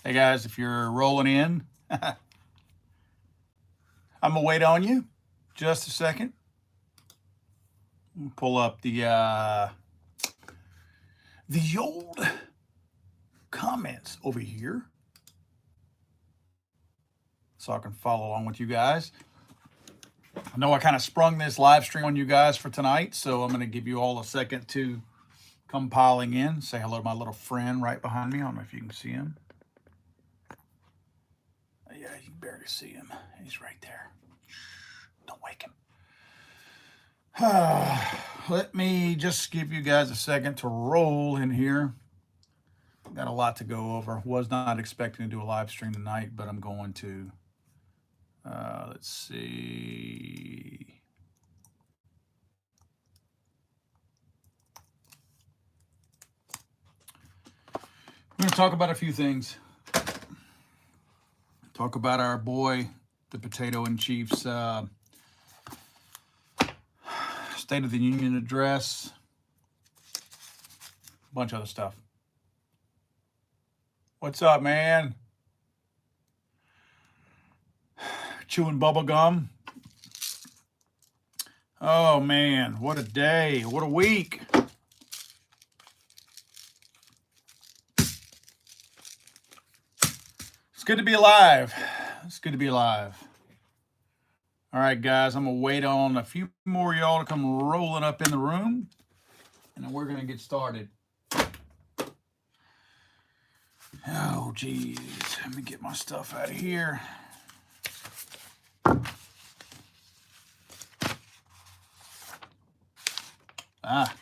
Hey guys, if you're rolling in, I'm gonna wait on you just a second. Pull up the old comments over here so I can follow along with you guys. I know I kind of sprung this live stream on you guys for tonight, so I'm gonna give you all a second to come piling in. Say hello to my little friend right behind me. I don't know if you can see him. Yeah, you can barely see him. He's right there. Don't wake him. Let me just give you guys a second to roll in here. Got a lot to go over. Was not expecting to do a live stream tonight, but I'm going to. Let's see. I'm going to talk about a few things. Talk about our boy, the Potato and Chief's State of the Union address. A bunch of other stuff. What's up, man? Chewing bubble gum. Oh, man. What a day. What a week. It's good to be alive. It's good to be alive. All right, guys. I'm going to wait on a few more of y'all to come rolling up in the room. And then we're going to get started. Oh, geez. Let me get my stuff out of here. Ah.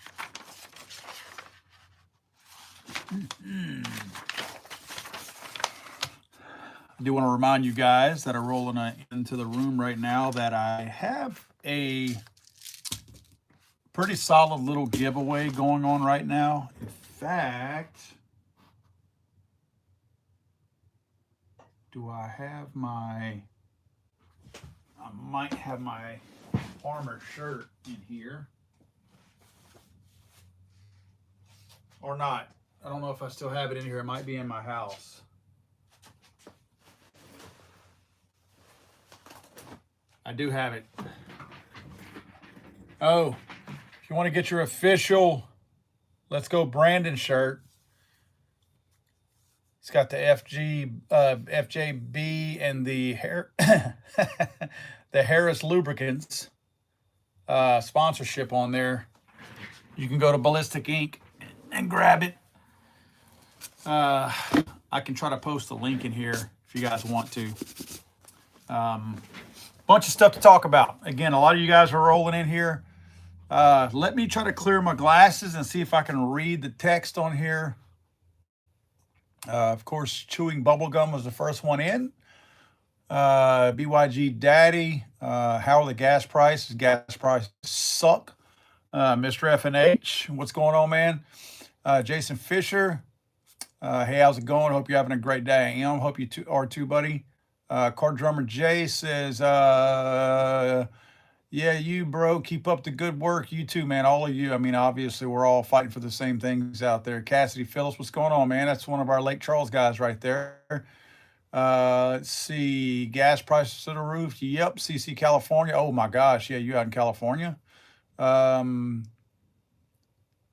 I do want to remind you guys that are rolling into the room right now that I have a pretty solid little giveaway going on right now. In fact, do I have my... I might have my armor shirt in here. Or not. I don't know if I still have it in here. It might be in my house. I do have it. Oh, if you want to get your official Let's Go Brandon shirt, it's got the FJB and the the Harris Lubricants sponsorship on there. You can go to Ballistic Ink and grab it. I can try to post a link in here if you guys want to. Bunch of stuff to talk about. Again, a lot of you guys are rolling in here. Let me try to clear my glasses and see if I can read the text on here. Of course, chewing bubblegum was the first one in. BYG Daddy, how are the gas prices? Gas prices suck. Mr. FNH, what's going on, man? Jason Fisher, hey, how's it going? Hope you're having a great day. I am. Hope you are too, buddy. Car Drummer Jay says, yeah, you, bro, keep up the good work. You too, man. All of you. I mean, obviously, we're all fighting for the same things out there. Cassidy Phillips, what's going on, man? That's one of our Lake Charles guys right there. Let's see. Gas prices to the roof. Yep. CC California. Oh, my gosh. Yeah, you out in California.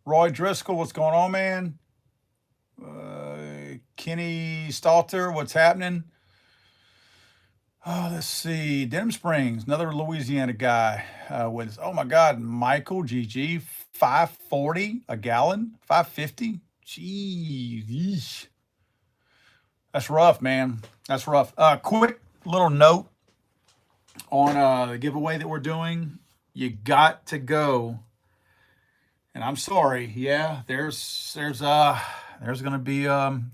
Roy Driscoll, what's going on, man? Kenny Stalter, what's happening? Oh, let's see. Denham Springs, another Louisiana guy with, oh my God, Michael GG, 540 a gallon, 550. Jeez. That's rough, man. That's rough. Quick little note on the giveaway that we're doing. You got to go. And I'm sorry. Yeah, there's going to be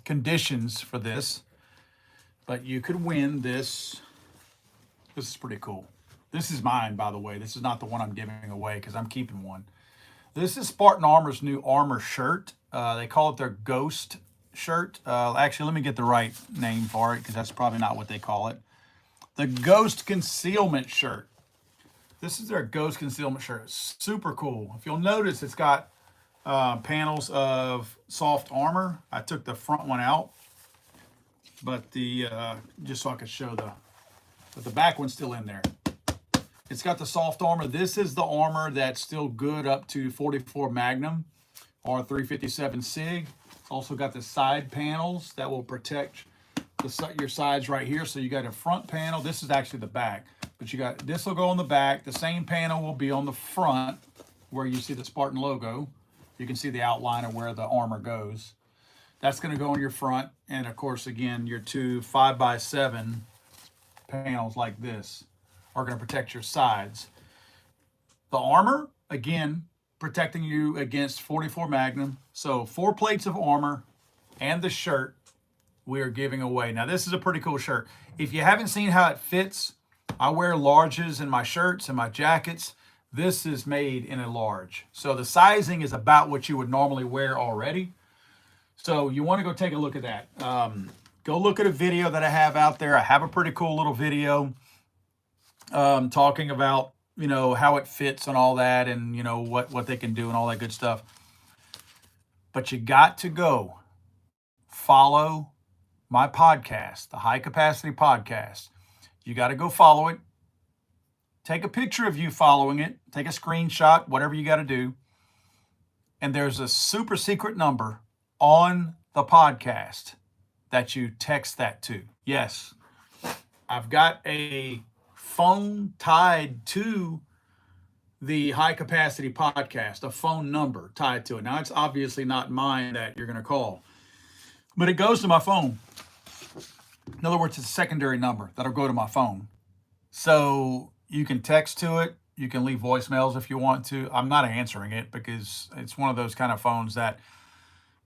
conditions for this. But you could win this. This is pretty cool. This is mine, by the way. This is not the one I'm giving away because I'm keeping one. This is Spartan Armor's new armor shirt. They call it their Ghost shirt. Actually, let me get the right name for it because that's probably not what they call it. The Ghost Concealment shirt. This is their Ghost Concealment shirt. It's super cool. If you'll notice, it's got panels of soft armor. I took the front one out. but the just so I could show but the back one's still in there. It's got the soft armor. This is the armor that's still good up to 44 Magnum or 357 SIG. It's also got the side panels that will protect your sides right here. So you got a front panel. This is actually the back, but you got this will go on the back. The same panel will be on the front where you see the Spartan logo. You can see the outline of where the armor goes. That's going to go on your front, and of course, again, your two 5x7 panels like this are going to protect your sides. The armor, again, protecting you against 44 Magnum. So 4 plates of armor and the shirt we are giving away. Now, this is a pretty cool shirt. If you haven't seen how it fits, I wear larges in my shirts and my jackets. This is made in a large. So the sizing is about what you would normally wear already. So you want to go take a look at that. Go look at a video that I have out there. I have a pretty cool little video talking about, how it fits and all that, and, what they can do and all that good stuff. But you got to go follow my podcast, the High Capacity Podcast. You got to go follow it. Take a picture of you following it. Take a screenshot, whatever you got to do. And there's a super secret number on the podcast that you text that to. Yes, I've got a phone tied to the High Capacity Podcast, a phone number tied to it. Now, it's obviously not mine that you're going to call, but it goes to my phone. In other words, it's a secondary number that'll go to my phone. So you can text to it. You can leave voicemails if you want to. I'm not answering it because it's one of those kind of phones that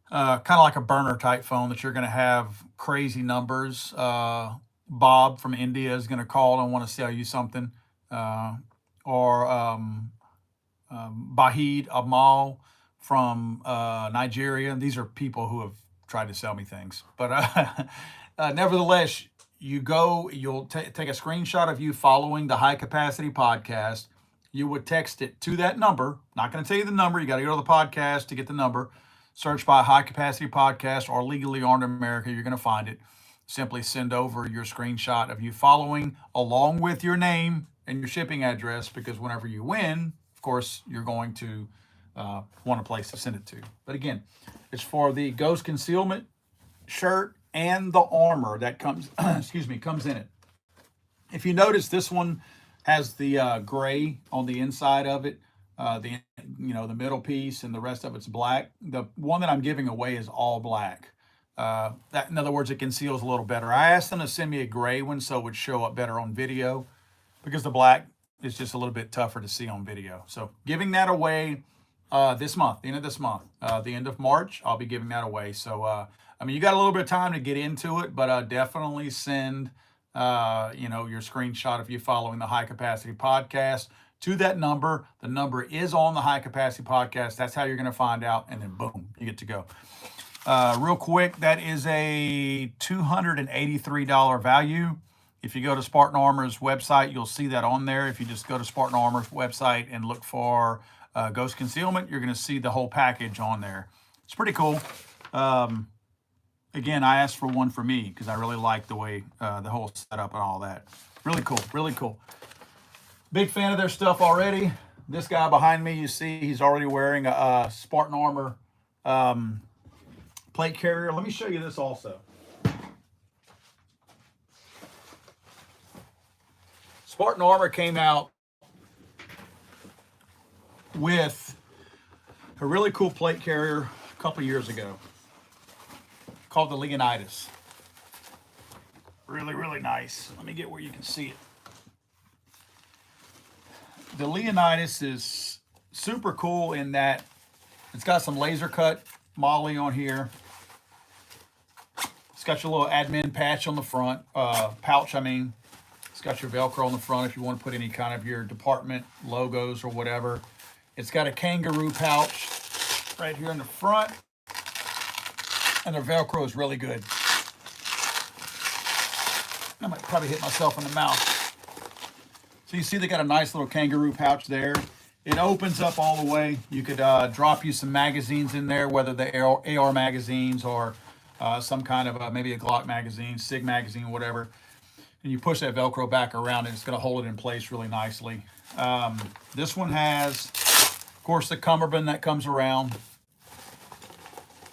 kind of like a burner type phone that you're going to have crazy numbers. Bob from India is going to call and want to sell you something. Or Bahid Amal from Nigeria. These are people who have tried to sell me things. But nevertheless, you'll take a screenshot of you following the High Capacity Podcast. You would text it to that number. Not going to tell you the number. You got to go to the podcast to get the number. Search by High Capacity Podcast or Legally Armed America. You're going to find it. Simply send over your screenshot of you following along with your name and your shipping address, because whenever you win, of course, you're going to want a place to send it to. But again, it's for the Ghost Concealment shirt and the armor that comes, comes in it. If you notice, this one has the gray on the inside of it, the middle piece, and the rest of it's black. The one that I'm giving away is all black. That, in other words, it conceals a little better. I asked them to send me a gray one so it would show up better on video, because the black is just a little bit tougher to see on video. So giving that away this month, the end of this month, the end of March, I'll be giving that away. So, you got a little bit of time to get into it, but definitely send, your screenshot of you following the High Capacity Podcast to that number. The number is on the High Capacity Podcast. That's how you're going to find out. And then boom, you get to go. Real quick, that is a $283 value. If you go to Spartan Armor's website, you'll see that on there. If you just go to Spartan Armor's website and look for Ghost Concealment, you're going to see the whole package on there. It's pretty cool. Again, I asked for one for me because I really like the way the whole setup and all that. Really cool, really cool. Big fan of their stuff already. This guy behind me, you see, he's already wearing a Spartan Armor plate carrier. Let me show you this also. Spartan Armor came out with a really cool plate carrier a couple years ago called the Leonidas. Really, really nice. Let me get where you can see it. The Leonidas is super cool in that it's got some laser cut moly on here. It's got your little admin patch on the front, pouch, It's got your Velcro on the front if you want to put any kind of your department logos or whatever. It's got a kangaroo pouch right here in the front. And the Velcro is really good. I might probably hit myself in the mouth. So you see they got a nice little kangaroo pouch there. It opens up all the way. You could drop you some magazines in there, whether they're AR magazines or some kind of maybe a Glock magazine, SIG magazine, whatever. And you push that Velcro back around and it's going to hold it in place really nicely. This one has, of course, the cummerbund that comes around.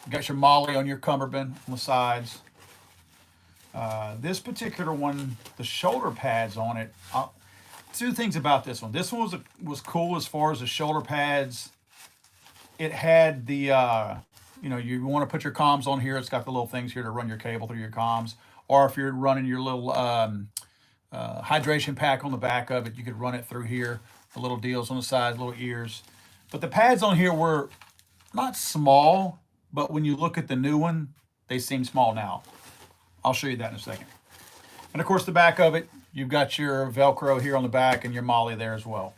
You got your MOLLE on your cummerbund on the sides. This particular one, the shoulder pads on it. Two things about this one. This one was cool as far as the shoulder pads. It had the, you want to put your comms on here. It's got the little things here to run your cable through your comms. Or if you're running your little hydration pack on the back of it, you could run it through here. The little deals on the sides, little ears. But the pads on here were not small, but when you look at the new one, they seem small now. I'll show you that in a second. And of course, the back of it, you've got your Velcro here on the back and your MOLLE there as well.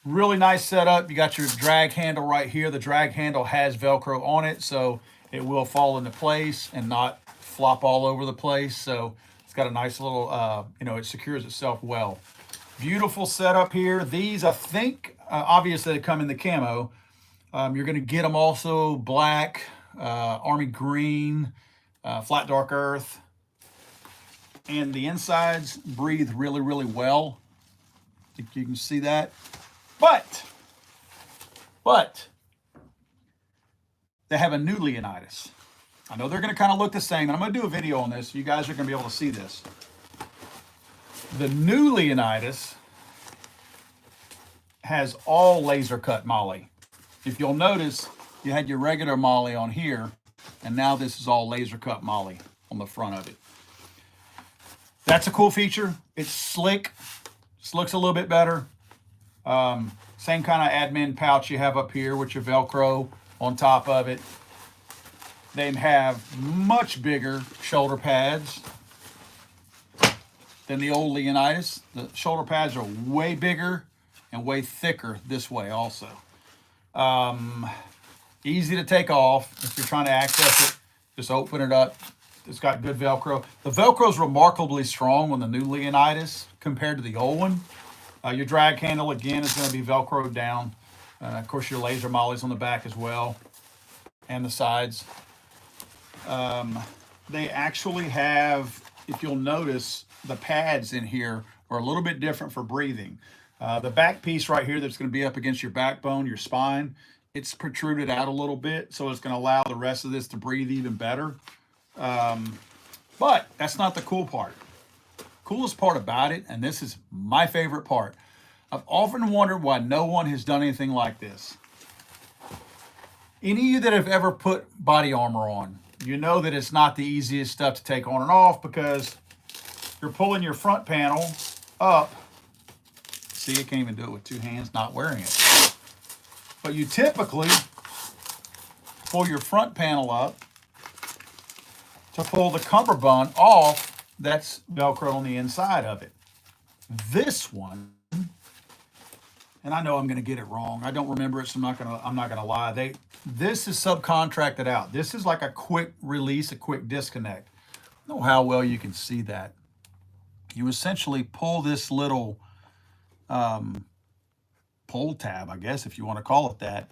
Really nice setup. You got your drag handle right here. The drag handle has Velcro on it, so it will fall into place and not flop all over the place. So it's got a nice little, it secures itself well. Beautiful setup here. These, I think, obviously they come in the camo. You're going to get them also black, army green, flat dark earth. And the insides breathe really, really well. I think you can see that. But they have a new Leonidas. I know they're going to kind of look the same, and I'm going to do a video on this. You guys are going to be able to see this. The new Leonidas has all laser cut MOLLE. If you'll notice, you had your regular MOLLE on here, and now this is all laser cut MOLLE on the front of it. That's a cool feature. It's slick. This looks a little bit better. Same kind of admin pouch you have up here with your Velcro on top of it. They have much bigger shoulder pads than the old Leonidas. The shoulder pads are way bigger and way thicker this way also. Easy to take off. If you're trying to access it, just open it up. It's got good Velcro. The Velcro is remarkably strong on the new Leonidas compared to the old one. Your drag handle, again, is going to be Velcroed down. Of course, your laser MOLLE's on the back as well, and the sides. They actually have, if you'll notice, the pads in here are a little bit different for breathing. The back piece right here that's going to be up against your backbone, your spine, it's protruded out a little bit, so it's going to allow the rest of this to breathe even better. But that's not the cool part. Coolest part about it, and this is my favorite part, I've often wondered why no one has done anything like this. Any of you that have ever put body armor on, you know that it's not the easiest stuff to take on and off because you're pulling your front panel up. See, you can't even do it with two hands not wearing it. But you typically pull your front panel up to pull the cummerbund off that's Velcro on the inside of it. This one, and I know I'm going to get it wrong. I don't remember it, so I'm not gonna lie. This is subcontracted out. This is like a quick release, a quick disconnect. I don't know how well you can see that. You essentially pull this little pull tab, I guess, if you want to call it that.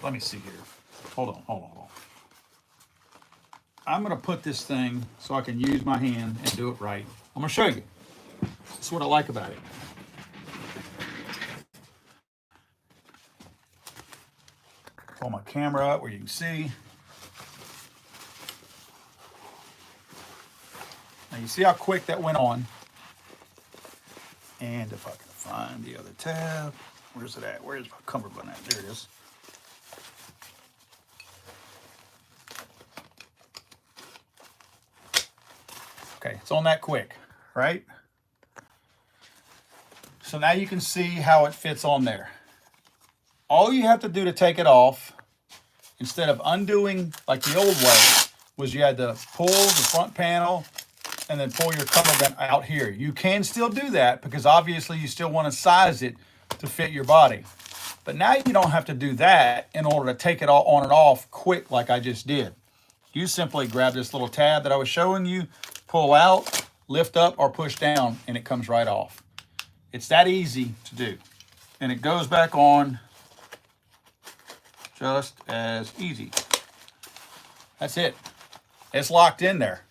Let me see here. Hold on. I'm going to put this thing so I can use my hand and do it right. I'm going to show you. That's what I like about it. Pull my camera up where you can see. Now you see how quick that went on. And if I can find the other tab, where's it at? Where's my cummerbund at? There it is. Okay, it's on that quick, right? So now you can see how it fits on there. All you have to do to take it off, instead of undoing like the old way, was you had to pull the front panel and then pull your cummerbund out here. You can still do that because obviously you still want to size it to fit your body. But now you don't have to do that in order to take it all on and off quick like I just did. You simply grab this little tab that I was showing you, pull out, lift up, or push down, and it comes right off. It's that easy to do. And it goes back on just as easy. That's it. It's locked in there.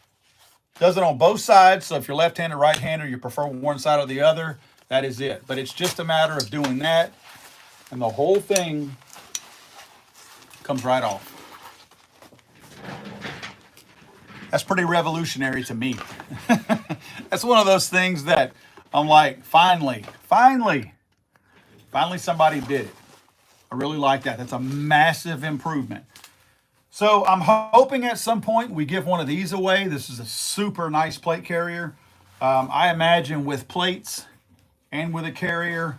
Does it on both sides. So if you're left-handed, right-handed, you prefer one side or the other, that is it. But it's just a matter of doing that, and the whole thing comes right off. That's pretty revolutionary to me. That's one of those things that I'm like, finally somebody did it. I really like that. That's a massive improvement. So I'm hoping at some point we give one of these away. This is a super nice plate carrier. I imagine with plates and with a carrier,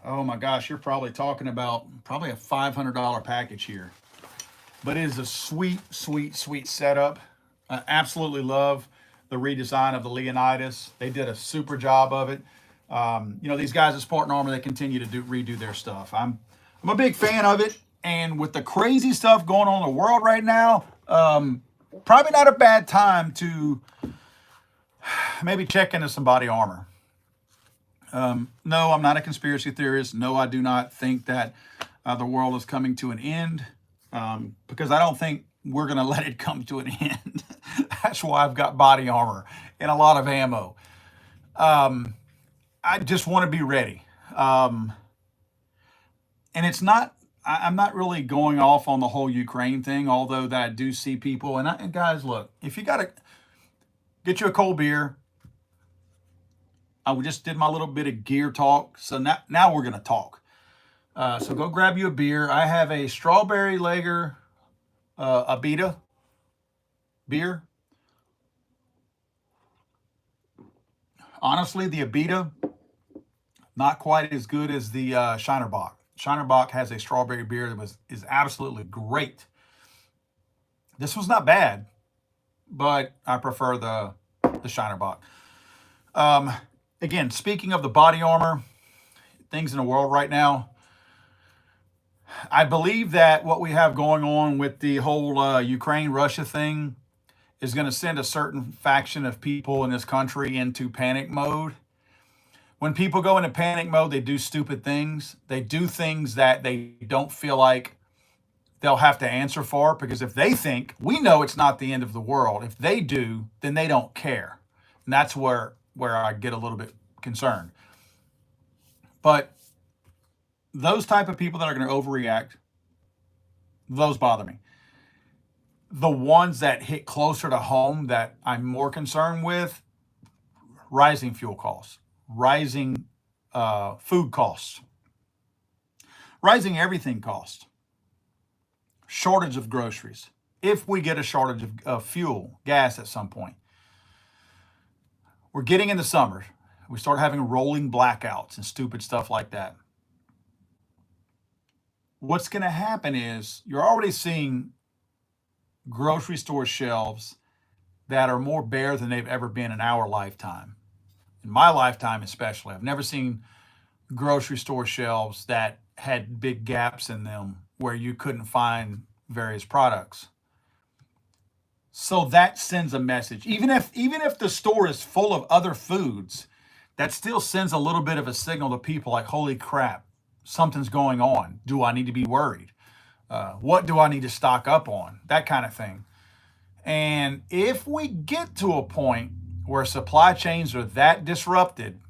oh my gosh, you're probably talking about probably a $500 package here. But it is a sweet, sweet, sweet setup. I absolutely love the redesign of the Leonidas. They did a super job of it. These guys at Spartan Armor, they continue to redo their stuff. I'm a big fan of it. And with the crazy stuff going on in the world right now, probably not a bad time to maybe check into some body armor. No, I'm not a conspiracy theorist. No, I do not think that the world is coming to an end, because I don't think we're going to let it come to an end. That's why I've got body armor and a lot of ammo. I just want to be ready. And it's not, I'm not really going off on the whole Ukraine thing, although that I do see people. And guys, look, if you got to get you a cold beer, I just did my little bit of gear talk. So now we're going to talk. So go grab you a beer. I have a strawberry lager, Abita beer. Honestly, the Abita, not quite as good as the Shinerbach. Shinerbach has a strawberry beer that is absolutely great. This was not bad, but I prefer the Shinerbach. Again, speaking of the body armor, things in the world right now, I believe that what we have going on with the whole Ukraine-Russia thing is going to send a certain faction of people in this country into panic mode. When people go into panic mode, they do stupid things. They do things that they don't feel like they'll have to answer for, because if they think, we know it's not the end of the world. If they do, then they don't care. And that's where I get a little bit concerned. But those type of people that are going to overreact, those bother me. The ones that hit closer to home that I'm more concerned with, rising fuel costs, rising food costs, rising everything costs, shortage of groceries. If we get a shortage of fuel, gas at some point, we're getting into summer. We start having rolling blackouts and stupid stuff like that. What's going to happen is you're already seeing grocery store shelves that are more bare than they've ever been in our lifetime. In my lifetime especially, I've never seen grocery store shelves that had big gaps in them where you couldn't find various products. So that sends a message. Even if the store is full of other foods, that still sends a little bit of a signal to people like, holy crap, something's going on. Do I need to be worried? What do I need to stock up on? That kind of thing. And if we get to a point where supply chains are that disrupted,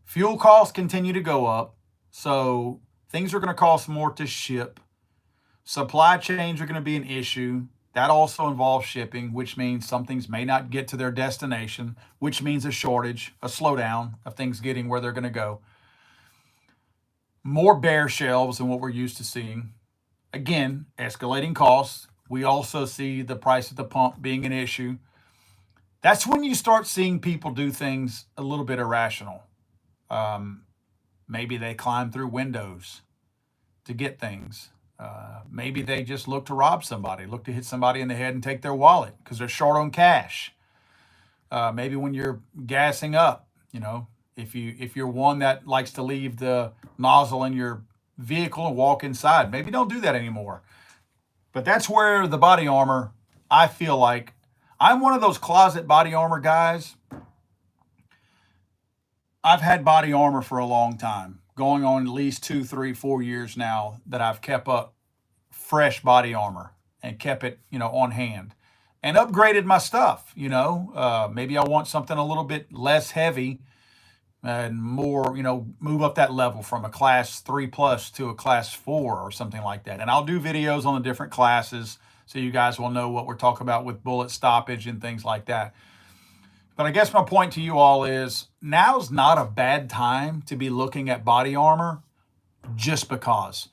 fuel costs continue to go up. So things are going to cost more to ship. Supply chains are going to be an issue. That also involves shipping, which means some things may not get to their destination, which means a shortage, a slowdown of things getting where they're going to go. More bare shelves than what we're used to seeing. Again, escalating costs. We also see the price at the pump being an issue. That's when you start seeing people do things a little bit irrational. Maybe they climb through windows to get things. Maybe they just look to rob somebody, look to hit somebody in the head and take their wallet because they're short on cash. Maybe when you're gassing up, if you're one that likes to leave the nozzle in your vehicle and walk inside, maybe don't do that anymore. But that's where the body armor, I feel like, I'm one of those closet body armor guys. I've had body armor for a long time, going on at least 2, 3, 4 years now that I've kept up fresh body armor. and kept it, on hand, and upgraded my stuff. Maybe I want something a little bit less heavy and more, move up that level from a class 3 plus to a class 4 or something like that. And I'll do videos on the different classes so you guys will know what we're talking about with bullet stoppage and things like that. But I guess my point to you all is now's not a bad time to be looking at body armor, just because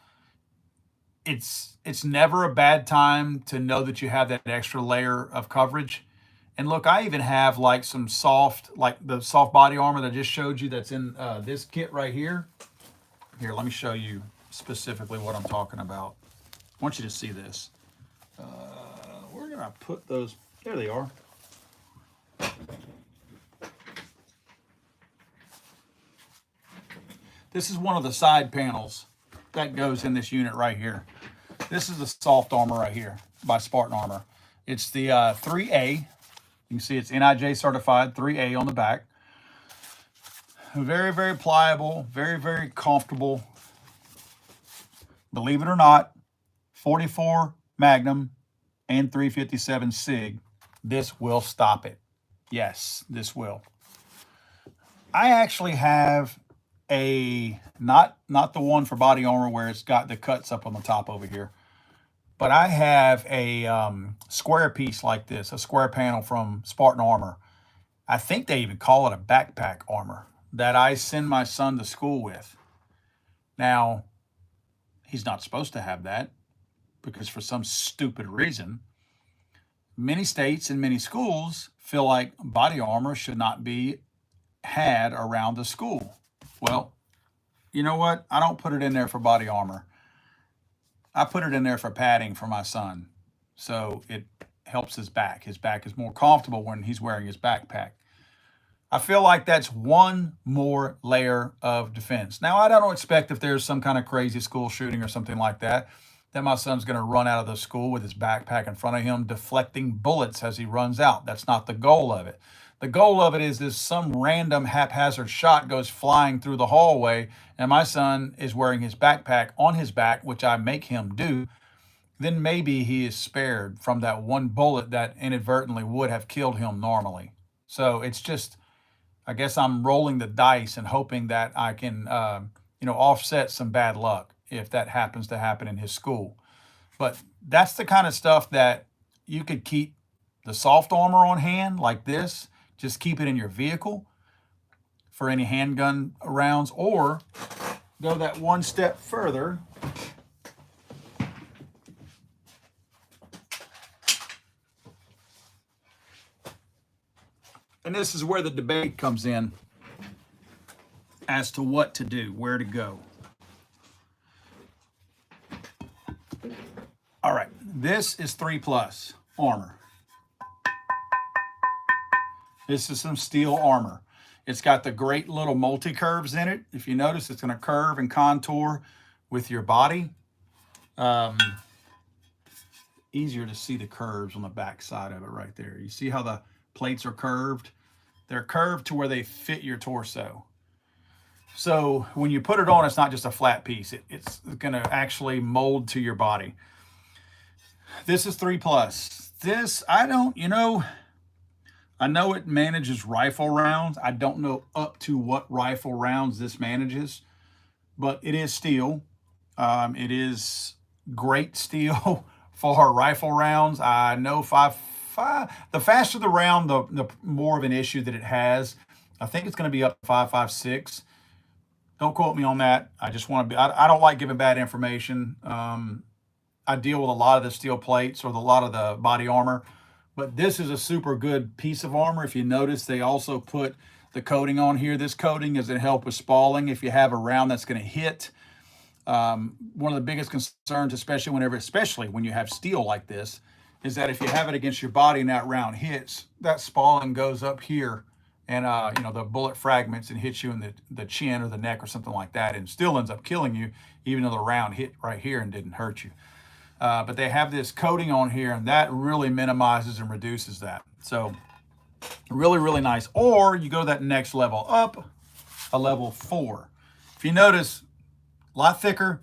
it's never a bad time to know that you have that extra layer of coverage. And look, I even have like some soft, like the soft body armor that I just showed you that's in this kit right here. Here, let me show you specifically what I'm talking about. I want you to see this. Where did I put those? There they are. This is one of the side panels that goes in this unit right here. This is the soft armor right here by Spartan Armor. It's the 3A. You can see it's NIJ certified, 3A on the back. Very, very pliable, very, very comfortable. Believe it or not, 44 Magnum and 357 SIG. This will stop it. Yes, this will. I actually have a, not the one for body armor where it's got the cuts up on the top over here, but I have a square piece like this, a square panel from Spartan Armor. I think they even call it a backpack armor that I send my son to school with. Now, he's not supposed to have that because for some stupid reason, many states and many schools feel like body armor should not be had around the school. Well, you know what? I don't put it in there for body armor. I put it in there for padding for my son. So it helps his back. His back is more comfortable when he's wearing his backpack. I feel like that's one more layer of defense. Now, I don't expect if there's some kind of crazy school shooting or something like that, that my son's going to run out of the school with his backpack in front of him, deflecting bullets as he runs out. That's not the goal of it. The goal of it is this some random haphazard shot goes flying through the hallway and my son is wearing his backpack on his back, which I make him do, then maybe he is spared from that one bullet that inadvertently would have killed him normally. So it's just, I guess I'm rolling the dice and hoping that I can, offset some bad luck if that happens to happen in his school. But that's the kind of stuff that you could keep the soft armor on hand like this. Just keep it in your vehicle for any handgun rounds, or go that one step further. And this is where the debate comes in as to what to do, where to go. All right, this is 3+ armor. This is some steel armor. It's got the great little multi-curves in it. If you notice, it's going to curve and contour with your body. Easier to see the curves on the back side of it right there. You see how the plates are curved? They're curved to where they fit your torso. So when you put it on, it's not just a flat piece. It's going to actually mold to your body. This is 3+. This, I know it manages rifle rounds. I don't know up to what rifle rounds this manages, but it is steel. It is great steel for rifle rounds. I know the faster the round, the more of an issue that it has. I think it's going to be up to 5.56. Don't quote me on that. I just want to be, I don't like giving bad information. I deal with a lot of the steel plates or a lot of the body armor. But this is a super good piece of armor. If you notice, they also put the coating on here. This coating is going to help with spalling if you have a round that's going to hit. One of the biggest concerns, especially when you have steel like this, is that if you have it against your body and that round hits, that spalling goes up here and the bullet fragments and hits you in the chin or the neck or something like that, and still ends up killing you, even though the round hit right here and didn't hurt you. But they have this coating on here, and that really minimizes and reduces that. So really, really nice. Or you go that next level up, a level 4. If you notice, a lot thicker,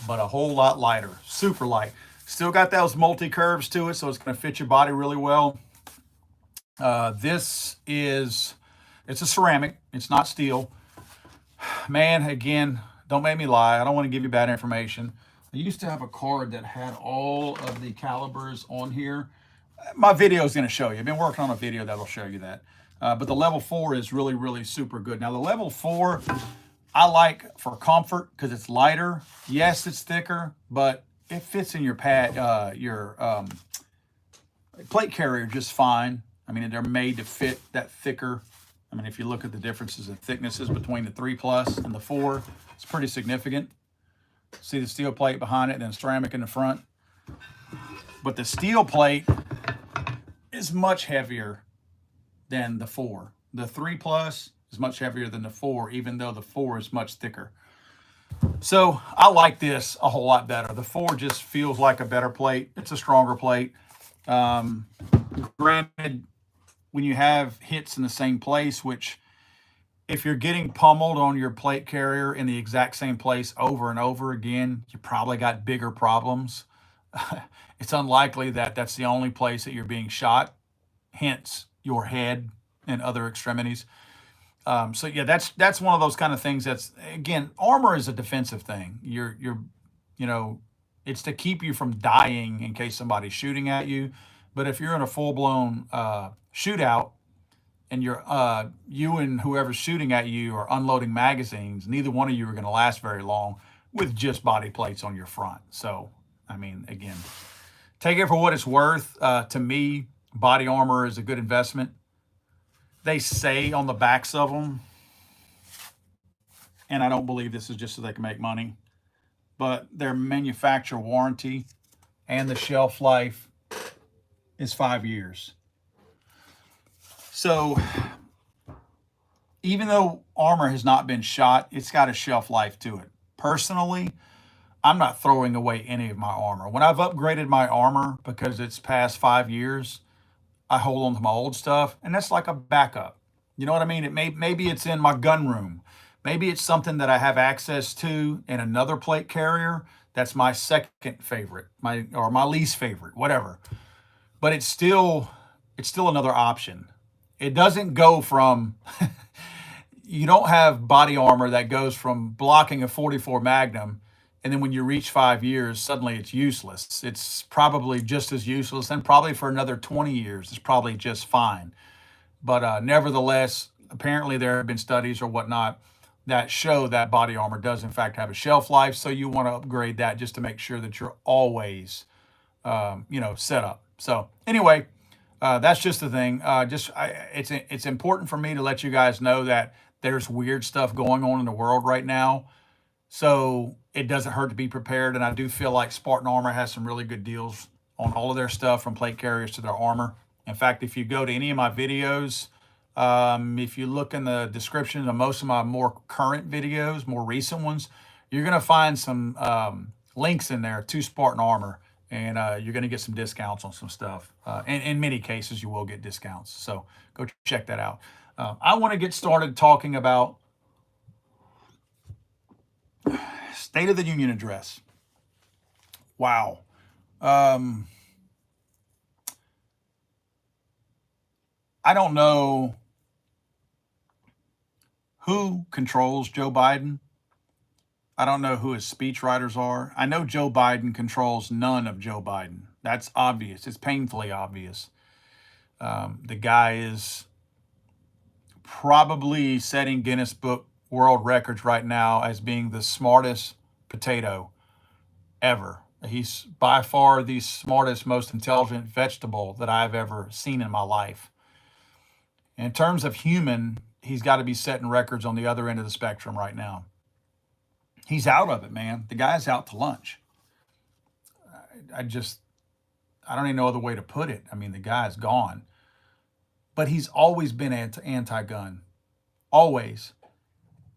but a whole lot lighter, super light. Still got those multi-curves to it, so it's going to fit your body really well. This is, it's a ceramic. It's not steel. Man, again, don't make me lie. I don't want to give you bad information. I used to have a card that had all of the calibers on here. My video is going to show you. I've been working on a video that'll show you that. But the level 4 is really, really super good. Now, the level 4, I like for comfort because it's lighter. Yes, it's thicker, but it fits in your plate carrier just fine. I mean, they're made to fit that thicker. I mean, if you look at the differences in thicknesses between the 3 Plus and the 4, it's pretty significant. See the steel plate behind it and then ceramic in the front. But the steel plate is much heavier than the 4. The 3 Plus is much heavier than the 4, even though the 4 is much thicker. So I like this a whole lot better. The 4 just feels like a better plate. It's a stronger plate. Granted, when you have hits in the same place, which if you're getting pummeled on your plate carrier in the exact same place over and over again, you probably got bigger problems. It's unlikely that that's the only place that you're being shot, hence your head and other extremities. So yeah, that's one of those kind of things. That's, again, armor is a defensive thing. You know, it's to keep you from dying in case somebody's shooting at you. But if you're in a full blown shootout and you and whoever's shooting at you are unloading magazines, neither one of you are going to last very long with just body plates on your front. So, I mean, again, take it for what it's worth. To me, body armor is a good investment. They say on the backs of them, and I don't believe this is just so they can make money, but their manufacturer warranty and the shelf life is 5 years. So even though armor has not been shot, it's got a shelf life to it. Personally, I'm not throwing away any of my armor. When I've upgraded my armor because it's past 5 years, I hold on to my old stuff, and that's like a backup. You know what I mean? Maybe it's in my gun room. Maybe it's something that I have access to in another plate carrier. That's my second favorite, or my least favorite, whatever. But it's still another option. It doesn't go from you don't have body armor that goes from blocking a 44 Magnum, and then when you reach 5 years, suddenly it's useless. It's probably just as useless, and probably for another 20 years, it's probably just fine. But nevertheless, apparently there have been studies or whatnot that show that body armor does in fact have a shelf life. So you want to upgrade that just to make sure that you're always, set up. So anyway, that's just the thing. It's important for me to let you guys know that there's weird stuff going on in the world right now. So it doesn't hurt to be prepared. And I do feel like Spartan Armor has some really good deals on all of their stuff, from plate carriers to their armor. In fact, if you go to any of my videos, if you look in the description of most of my more current videos, more recent ones, you're going to find some links in there to Spartan Armor, and you're going to get some discounts on some stuff. And in many cases, you will get discounts. So go check that out. I want to get started talking about State of the Union address. Wow. I don't know who controls Joe Biden. I don't know who his speechwriters are. I know Joe Biden controls none of Joe Biden. That's obvious. It's painfully obvious. The guy is probably setting Guinness Book World Records right now as being the smartest potato ever. He's by far the smartest, most intelligent vegetable that I've ever seen in my life. In terms of human, he's got to be setting records on the other end of the spectrum right now. He's out of it, man. The guy's out to lunch. I don't even know other way to put it. I mean, the guy's gone. But he's always been anti-gun. Always.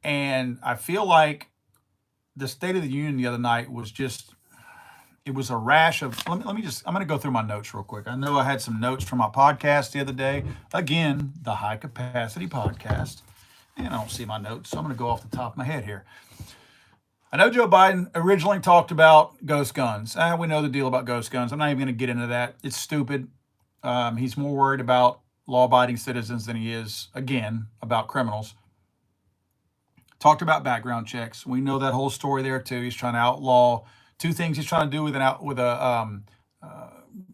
And I feel like the State of the Union the other night was it was a rash of, I'm going to go through my notes real quick. I know I had some notes from my podcast the other day. Again, the High Capacity Podcast. And I don't see my notes, so I'm going to go off the top of my head here. I know Joe Biden originally talked about ghost guns. We know the deal about ghost guns. I'm not even going to get into that. It's stupid. He's more worried about law abiding citizens than he is, again, about criminals. Talked about background checks. We know that whole story there too. He's trying to outlaw two things. He's trying to do with a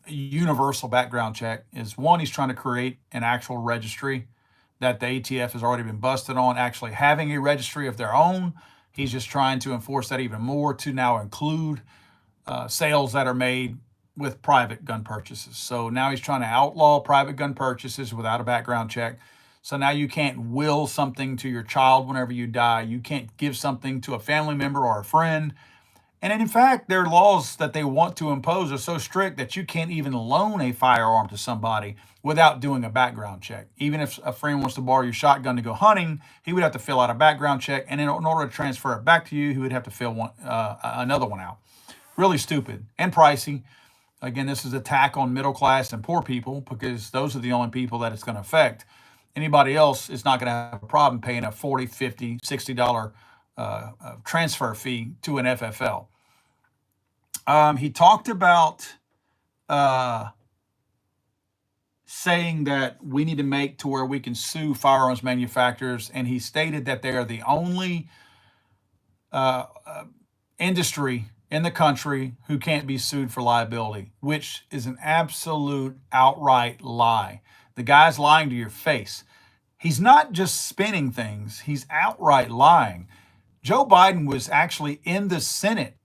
universal background check. Is one, he's trying to create an actual registry that the ATF has already been busted on actually having a registry of their own. He's just trying to enforce that even more to now include sales that are made with private gun purchases. So now he's trying to outlaw private gun purchases without a background check. So now you can't will something to your child whenever you die. You can't give something to a family member or a friend. And in fact, their laws that they want to impose are so strict that you can't even loan a firearm to somebody without doing a background check. Even if a friend wants to borrow your shotgun to go hunting, he would have to fill out a background check. And in order to transfer it back to you, he would have to fill another one out. Really stupid and pricey. Again, this is an attack on middle class and poor people because those are the only people that it's going to affect. Anybody else is not going to have a problem paying a $40, $50, $60 transfer fee to an FFL. He talked about uh, saying that we need to make to where we can sue firearms manufacturers, and he stated that they are the only uh, industry in the country who can't be sued for liability, which is an absolute outright lie. The guy's lying to your face. He's not just spinning things, he's outright lying. Joe Biden was actually in the Senate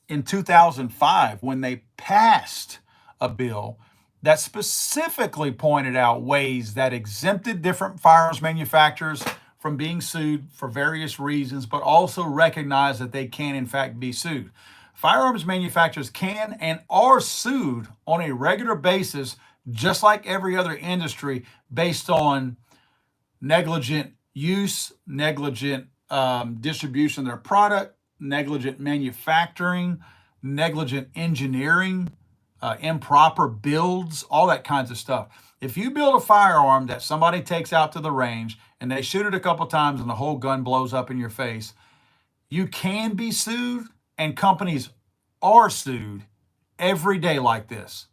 in 2005 when they passed a bill that specifically pointed out ways that exempted different firearms manufacturers from being sued for various reasons, but also recognized that they can, in fact, be sued. Firearms manufacturers can and are sued on a regular basis, just like every other industry, based on negligent use, negligent distribution of their product, negligent manufacturing, negligent engineering, improper builds, all that kinds of stuff. If you build a firearm that somebody takes out to the range and they shoot it a couple times and the whole gun blows up in your face, you can be sued, and companies are sued every day like this.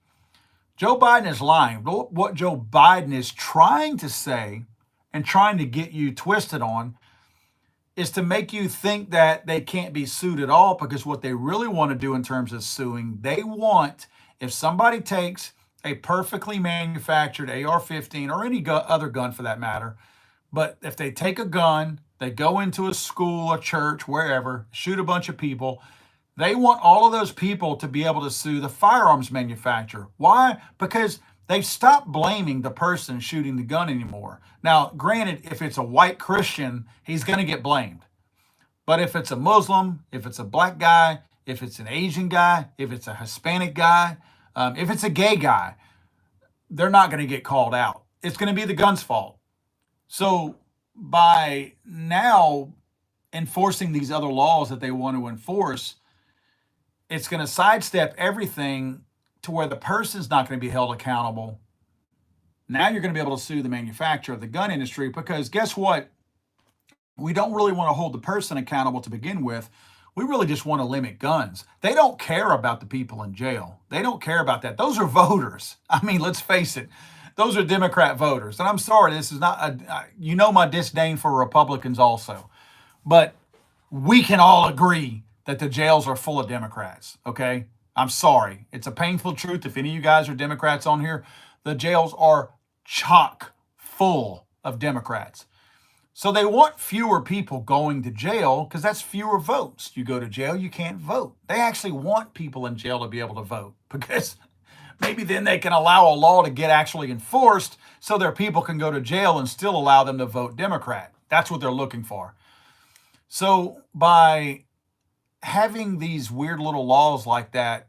Joe Biden is lying. What Joe Biden is trying to say and trying to get you twisted on is to make you think that they can't be sued at all, because what they really want to do in terms of suing, they want, if somebody takes a perfectly manufactured AR-15 or any other gun for that matter, but if they take a gun, they go into a school, a church, wherever, shoot a bunch of people, they want all of those people to be able to sue the firearms manufacturer. Why? Because they've stopped blaming the person shooting the gun anymore. Now, granted, if it's a white Christian, he's going to get blamed. But if it's a Muslim, if it's a black guy, if it's an Asian guy, if it's a Hispanic guy, if it's a gay guy, they're not going to get called out. It's going to be the gun's fault. So by now enforcing these other laws that they want to enforce, it's going to sidestep everything to where the person's not going to be held accountable. Now you're going to be able to sue the manufacturer of the gun industry, because guess what? We don't really want to hold the person accountable to begin with. We really just want to limit guns. They don't care about the people in jail. They don't care about that. Those are voters. I mean, let's face it. Those are Democrat voters. And I'm sorry, this is not, you know, my disdain for Republicans also. But we can all agree that the jails are full of Democrats, okay? I'm sorry. It's a painful truth. If any of you guys are Democrats on here, the jails are chock full of Democrats. So they want fewer people going to jail because that's fewer votes. You go to jail, you can't vote. They actually want people in jail to be able to vote, because maybe then they can allow a law to get actually enforced so their people can go to jail and still allow them to vote Democrat. That's what they're looking for. So by having these weird little laws like that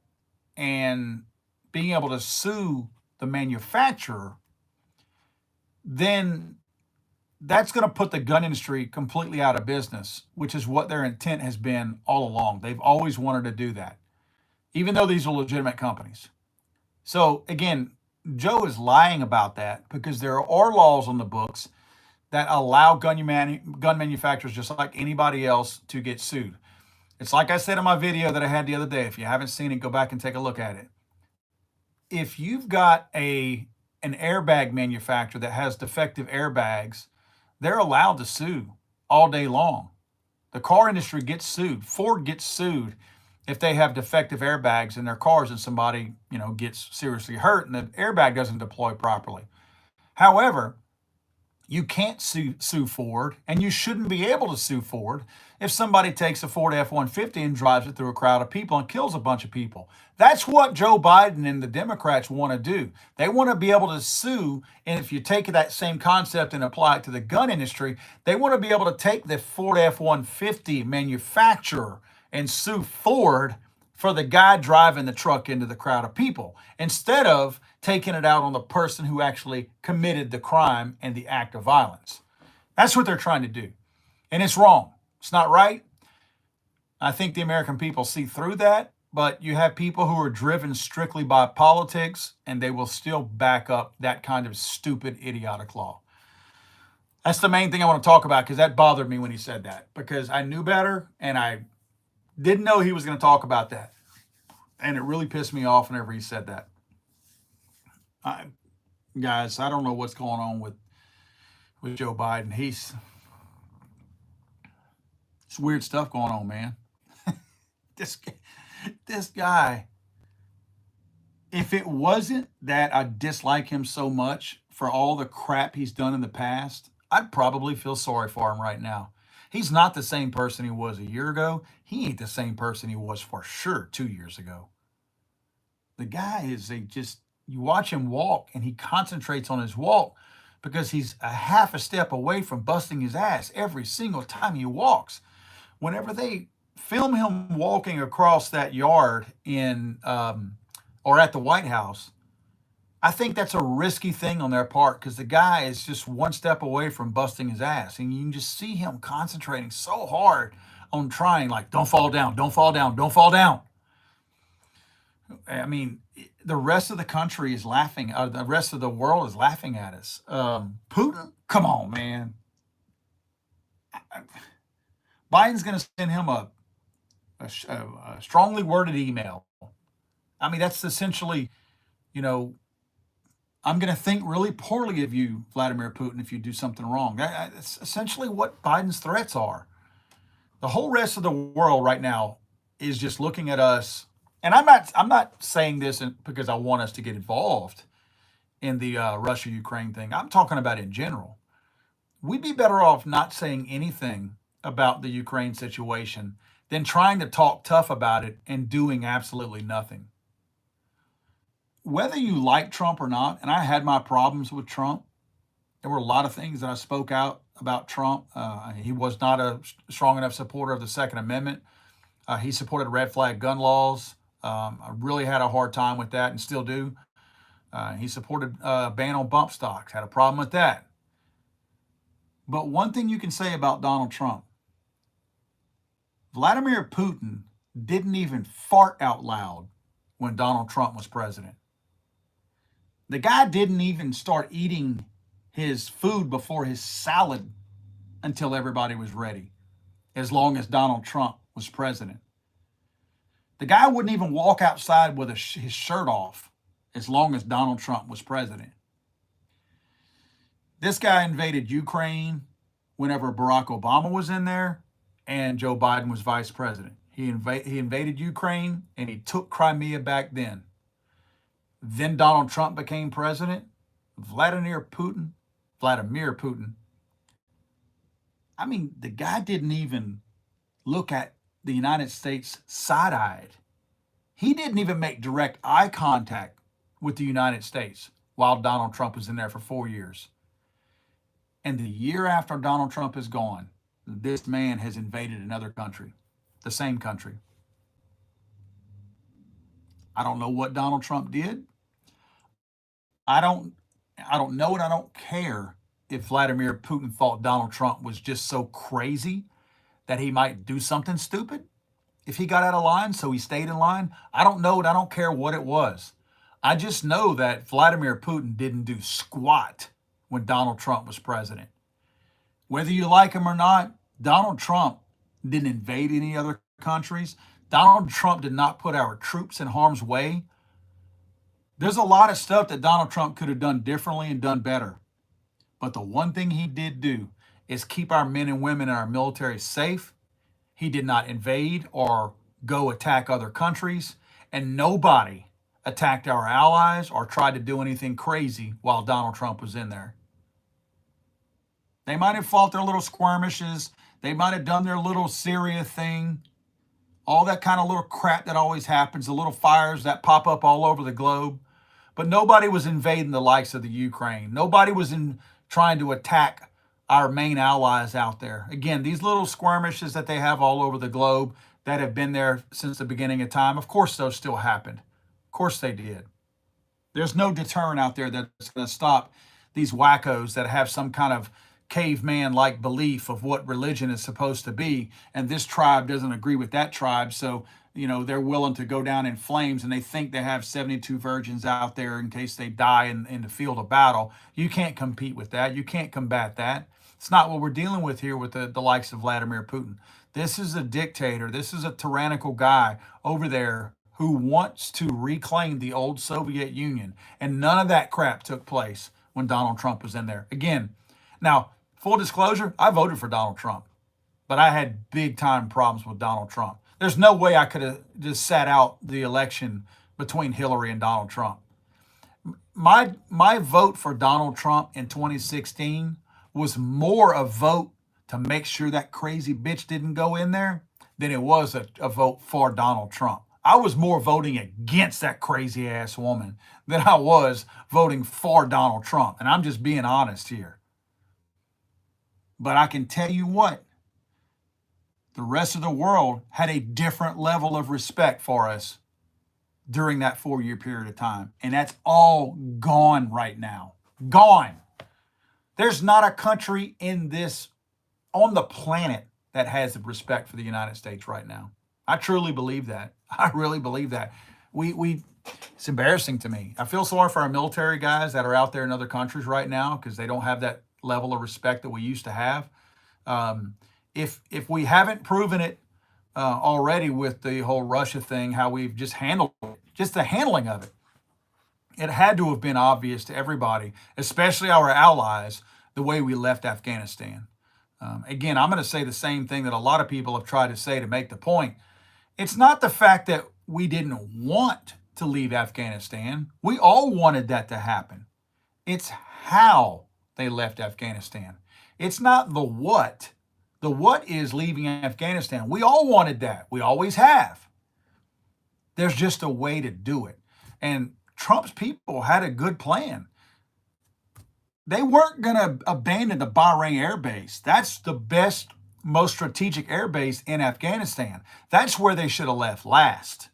and being able to sue the manufacturer, then that's going to put the gun industry completely out of business, which is what their intent has been all along. They've always wanted to do that, even though these are legitimate companies. So again, Joe is lying about that because there are laws on the books that allow gun manufacturers, just like anybody else, to get sued. It's like I said in my video that I had the other day. If you haven't seen it, go back and take a look at it. If you've got an airbag manufacturer that has defective airbags, they're allowed to sue all day long. The car industry gets sued. Ford gets sued if they have defective airbags in their cars and somebody, gets seriously hurt and the airbag doesn't deploy properly. However, you can't sue Ford, and you shouldn't be able to sue Ford if somebody takes a Ford F-150 and drives it through a crowd of people and kills a bunch of people. That's what Joe Biden and the Democrats want to do. They want to be able to sue, and if you take that same concept and apply it to the gun industry, they want to be able to take the Ford F-150 manufacturer and sue Ford for the guy driving the truck into the crowd of people, instead of taking it out on the person who actually committed the crime and the act of violence. That's what they're trying to do. And it's wrong. It's not right. I think the American people see through that, but you have people who are driven strictly by politics, and they will still back up that kind of stupid, idiotic law. That's the main thing I want to talk about, because that bothered me when he said that, because I knew better and I didn't know he was going to talk about that. And it really pissed me off whenever he said that. Guys, I don't know what's going on with Joe Biden. It's weird stuff going on, man. this this guy, if it wasn't that I dislike him so much for all the crap he's done in the past, I'd probably feel sorry for him right now. He's not the same person he was a year ago. He ain't the same person he was for sure 2 years ago. The guy is you watch him walk and he concentrates on his walk because he's a half a step away from busting his ass every single time he walks. Whenever they film him walking across that yard or at the White House, I think that's a risky thing on their part, because the guy is just one step away from busting his ass. And you can just see him concentrating so hard on trying, like, don't fall down, don't fall down, don't fall down. I mean, the rest of the country is laughing. The rest of the world is laughing at us. Putin, come on, man. Biden's going to send him a strongly worded email. I mean, that's essentially, I'm going to think really poorly of you, Vladimir Putin, if you do something wrong. That's essentially what Biden's threats are. The whole rest of the world right now is just looking at us. And I'm not saying this because I want us to get involved in the Russia-Ukraine thing. I'm talking about in general. We'd be better off not saying anything about the Ukraine situation than trying to talk tough about it and doing absolutely nothing. Whether you like Trump or not, and I had my problems with Trump, there were a lot of things that I spoke out about Trump. He was not a strong enough supporter of the Second Amendment. He supported red flag gun laws. I really had a hard time with that and still do. He supported a ban on bump stocks, had a problem with that. But one thing you can say about Donald Trump, Vladimir Putin didn't even fart out loud when Donald Trump was president. The guy didn't even start eating his food before his salad until everybody was ready, as long as Donald Trump was president. The guy wouldn't even walk outside with his shirt off as long as Donald Trump was president. This guy invaded Ukraine whenever Barack Obama was in there and Joe Biden was vice president. He invaded Ukraine and he took Crimea back then. Then Donald Trump became president. Vladimir Putin. I mean, the guy didn't even look at the United States side-eyed. He didn't even make direct eye contact with the United States while Donald Trump was in there for 4 years. And the year after Donald Trump is gone, this man has invaded another country, the same country. I don't know what Donald Trump did. I don't know, and I don't care if Vladimir Putin thought Donald Trump was just so crazy that he might do something stupid if he got out of line, so he stayed in line. I don't know, and I don't care what it was. I just know that Vladimir Putin didn't do squat when Donald Trump was president. Whether you like him or not, Donald Trump didn't invade any other countries. Donald Trump did not put our troops in harm's way. There's a lot of stuff that Donald Trump could have done differently and done better. But the one thing he did do is keep our men and women in our military safe. He did not invade or go attack other countries, and nobody attacked our allies or tried to do anything crazy while Donald Trump was in there. They might have fought their little skirmishes, they might have done their little Syria thing, all that kind of little crap that always happens, the little fires that pop up all over the globe. But nobody was invading the likes of the Ukraine. Nobody was trying to attack our main allies out there. Again, these little skirmishes that they have all over the globe that have been there since the beginning of time, of course those still happened. Of course they did. There's no deterrent out there that's going to stop these wackos that have some kind of caveman-like belief of what religion is supposed to be, and this tribe doesn't agree with that tribe, so they're willing to go down in flames, and they think they have 72 virgins out there in case they die in the field of battle. You can't compete with that. You can't combat that. It's not what we're dealing with here with the likes of Vladimir Putin. This is a dictator. This is a tyrannical guy over there who wants to reclaim the old Soviet Union. And none of that crap took place when Donald Trump was in there. Again, now, full disclosure, I voted for Donald Trump, but I had big time problems with Donald Trump. There's no way I could have just sat out the election between Hillary and Donald Trump. My vote for Donald Trump in 2016 was more a vote to make sure that crazy bitch didn't go in there than it was a vote for Donald Trump. I was more voting against that crazy ass woman than I was voting for Donald Trump. And I'm just being honest here. But I can tell you what, the rest of the world had a different level of respect for us during that 4-year period of time. And that's all gone right now. Gone. There's not a country on the planet that has respect for the United States right now. I truly believe that. I really believe that. It's embarrassing to me. I feel sorry for our military guys that are out there in other countries right now because they don't have that level of respect that we used to have. If we haven't proven it already with the whole Russia thing, how we've just handled it, just the handling of it, it had to have been obvious to everybody, especially our allies, the way we left Afghanistan. Again, I'm going to say the same thing that a lot of people have tried to say to make the point. It's not the fact that we didn't want to leave Afghanistan. We all wanted that to happen. It's how they left Afghanistan. It's not the what. The what is leaving Afghanistan. We all wanted that. We always have. There's just a way to do it. And Trump's people had a good plan. They weren't going to abandon the Bahrain Air Base. That's the best, most strategic air base in Afghanistan. That's where they should have left last.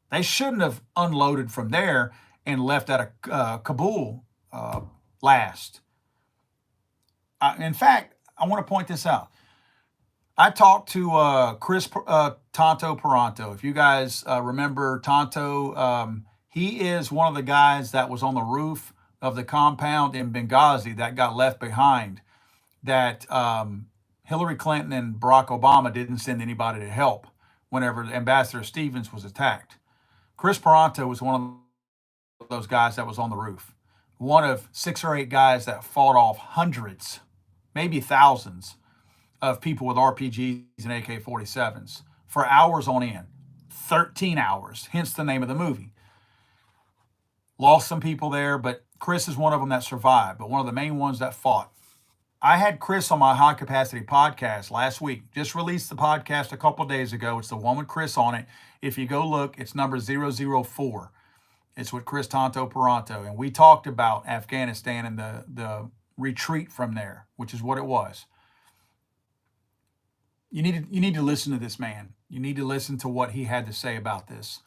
They shouldn't have unloaded from there and left out of Kabul last. In fact, I want to point this out. I talked to Chris Tonto Peranto. If you guys remember Tonto, he is one of the guys that was on the roof of the compound in Benghazi that got left behind, that Hillary Clinton and Barack Obama didn't send anybody to help whenever Ambassador Stevens was attacked. Chris Peranto was one of those guys that was on the roof. One of 6 or 8 guys that fought off hundreds, maybe thousands, of people with RPGs and AK-47s for hours on end. 13 hours, hence the name of the movie. Lost some people there, but Chris is one of them that survived, but one of the main ones that fought. I had Chris on my High Capacity podcast last week. Just released the podcast a couple days ago. It's the one with Chris on it. If you go look, it's number 004. It's with Chris Tonto Peranto. And we talked about Afghanistan and the retreat from there, which is what it was. You need to listen to this man. You need to listen to what he had to say about this.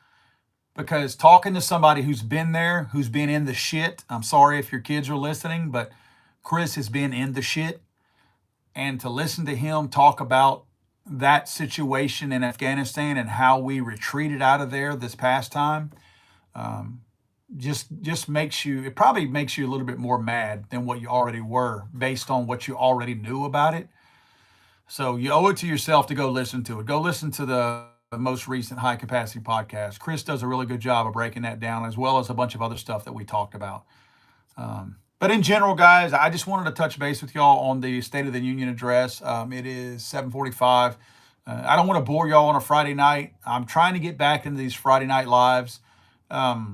Because talking to somebody who's been there, who's been in the shit, I'm sorry if your kids are listening, but Chris has been in the shit. And to listen to him talk about that situation in Afghanistan and how we retreated out of there this past time, just makes you, it probably makes you a little bit more mad than what you already were based on what you already knew about it. So you owe it to yourself to go listen to it. Go listen to the most recent high capacity podcast. Chris does a really good job of breaking that down, as well as a bunch of other stuff that we talked about. But in general, guys, I just wanted to touch base with y'all on the State of the Union address. It is 7:45. I don't want to bore y'all on a Friday night. I'm trying to get back into these Friday night lives. A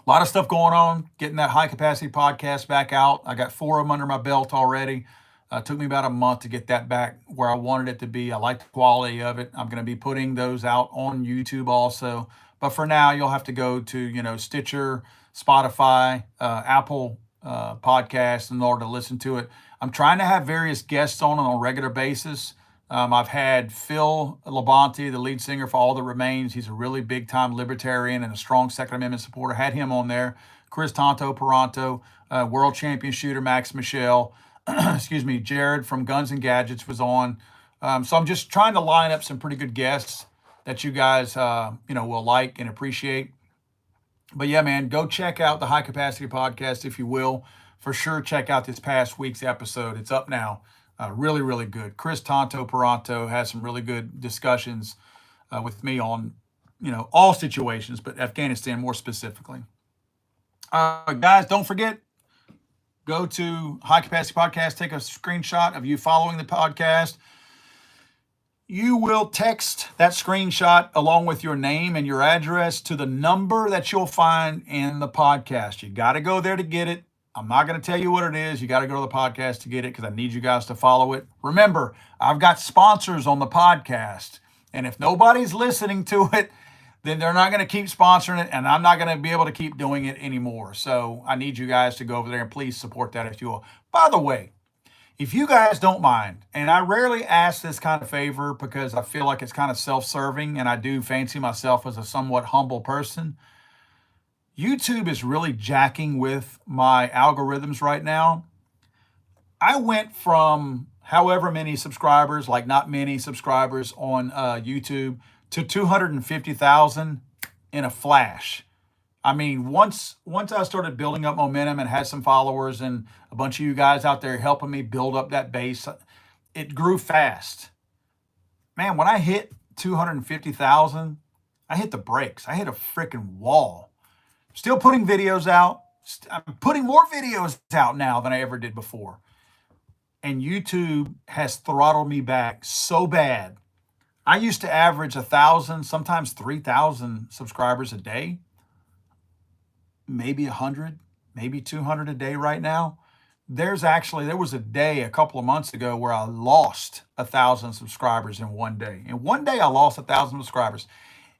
lot of stuff going on, getting that high capacity podcast back out. I got 4 of them under my belt already. It took me about a month to get that back where I wanted it to be. I like the quality of it. I'm going to be putting those out on YouTube also. But for now, you'll have to go to, Stitcher, Spotify, Apple Podcasts in order to listen to it. I'm trying to have various guests on a regular basis. I've had Phil Labonte, the lead singer for All That Remains. He's a really big-time libertarian and a strong Second Amendment supporter. Had him on there. Chris Tonto Peranto, world champion shooter Max Michelle. Excuse me, Jared from Guns and Gadgets was on. So I'm just trying to line up some pretty good guests that you guys, will like and appreciate. But yeah, man, go check out the High Capacity Podcast if you will. For sure, check out this past week's episode. It's up now. Really, really good. Chris Tonto Peranto has some really good discussions with me on, all situations, but Afghanistan more specifically. Guys, don't forget, go to High Capacity Podcast, take a screenshot of you following the podcast. You will text that screenshot along with your name and your address to the number that you'll find in the podcast. You got to go there to get it. I'm not going to tell you what it is. You got to go to the podcast to get it because I need you guys to follow it. Remember, I've got sponsors on the podcast. And if nobody's listening to it, then they're not going to keep sponsoring it. And I'm not going to be able to keep doing it anymore. So I need you guys to go over there and please support that if you will. By the way, if you guys don't mind, and I rarely ask this kind of favor because I feel like it's kind of self-serving and I do fancy myself as a somewhat humble person. YouTube is really jacking with my algorithms right now. I went from however many subscribers, like not many subscribers on YouTube, to 250,000 in a flash. I mean, once I started building up momentum and had some followers and a bunch of you guys out there helping me build up that base, it grew fast. Man, when I hit 250,000, I hit the brakes. I hit a freaking wall. Still putting videos out. I'm putting more videos out now than I ever did before. And YouTube has throttled me back so bad. I used to average 1,000, sometimes 3,000 subscribers a day. Maybe 100, maybe 200 a day right now. There was a day a couple of months ago where I lost 1,000 subscribers in one day. In one day, I lost 1,000 subscribers.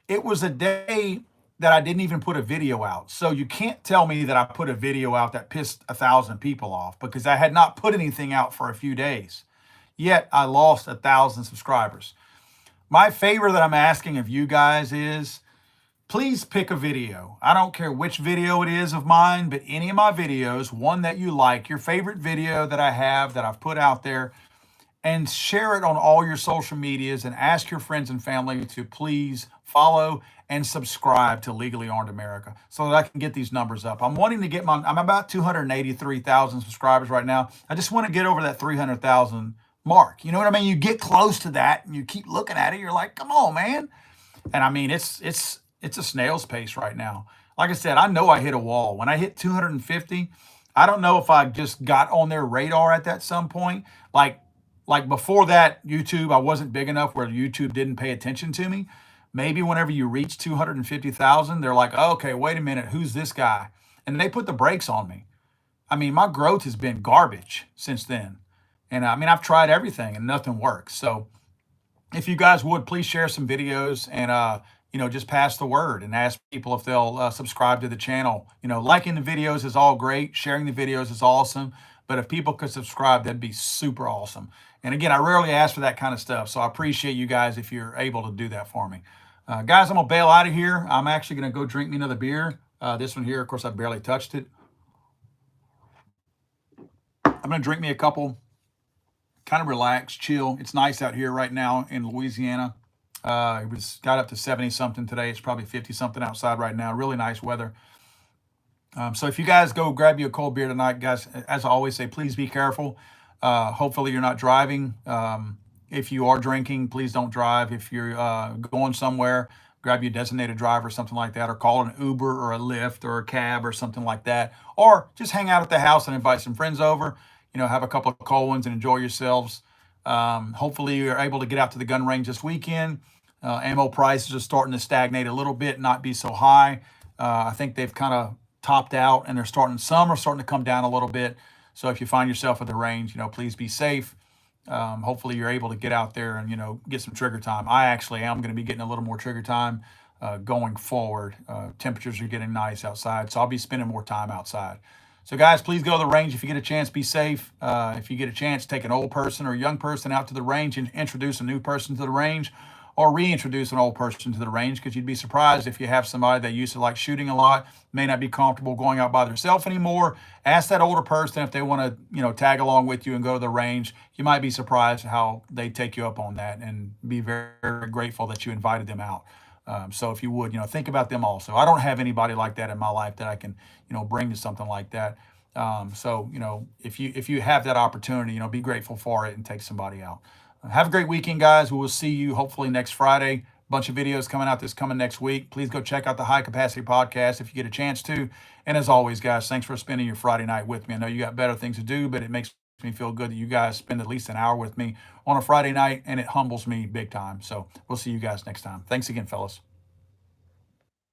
It was a day that I didn't even put a video out. So you can't tell me that I put a video out that pissed 1,000 people off because I had not put anything out for a few days. Yet I lost 1,000 subscribers. My favor that I'm asking of you guys is please pick a video. I don't care which video it is of mine, but any of my videos, one that you like, your favorite video that I have that I've put out there, and share it on all your social medias and ask your friends and family to please follow and subscribe to Legally Armed America so that I can get these numbers up. I'm wanting to get I'm about 283,000 subscribers right now. I just want to get over that 300,000 mark. You know what I mean? You get close to that and you keep looking at it. You're like, come on, man. And I mean, it's a snail's pace right now. Like I said, I know I hit a wall. When I hit 250, I don't know if I just got on their radar at that some point. Like before that, YouTube, I wasn't big enough where YouTube didn't pay attention to me. Maybe whenever you reach 250,000, they're like, oh, okay, wait a minute, who's this guy? And they put the brakes on me. I mean, my growth has been garbage since then. And I mean, I've tried everything and nothing works. So if you guys would, please share some videos and, just pass the word and ask people if they'll subscribe to the channel. Liking the videos is all great. Sharing the videos is awesome. But if people could subscribe, that'd be super awesome. And again, I rarely ask for that kind of stuff. So I appreciate you guys if you're able to do that for me. Guys, I'm going to bail out of here. I'm actually going to go drink me another beer. This one here, of course, I barely touched it. I'm going to drink me a couple, kind of relax, chill. It's nice out here right now in Louisiana. It got up to 70-something today. It's probably 50-something outside right now. Really nice weather. So if you guys go grab you a cold beer tonight, guys, as I always say, please be careful. Hopefully you're not driving. If you are drinking, please don't drive. If you're going somewhere, grab your designated driver or something like that, or call an Uber or a Lyft or a cab or something like that, or just hang out at the house and invite some friends over. Have a couple of cold ones and enjoy yourselves. Hopefully, you're able to get out to the gun range this weekend. Ammo prices are starting to stagnate a little bit, not be so high. I think they've kind of topped out, and some are starting to come down a little bit. So if you find yourself at the range, please be safe. Hopefully you're able to get out there and get some trigger time. I actually am going to be getting a little more trigger time going forward. Temperatures are getting nice outside, so I'll be spending more time outside. So guys, please go to the range if you get a chance. Be safe. If you get a chance, take an old person or a young person out to the range and introduce a new person to the range, or reintroduce an old person to the range, because you'd be surprised if you have somebody that used to like shooting a lot, may not be comfortable going out by themselves anymore. Ask that older person if they want to, tag along with you and go to the range. You might be surprised how they take you up on that, and be very, very grateful that you invited them out. So if you would, think about them also. I don't have anybody like that in my life that I can, bring to something like that. So if you have that opportunity, be grateful for it and take somebody out. Have a great weekend, guys. We will see you hopefully next Friday. Bunch of videos coming out this coming next week. Please go check out the High Capacity Podcast if you get a chance to. And as always, guys, thanks for spending your Friday night with me. I know you got better things to do, but it makes me feel good that you guys spend at least an hour with me on a Friday night, and it humbles me big time. So we'll see you guys next time. Thanks again, fellas.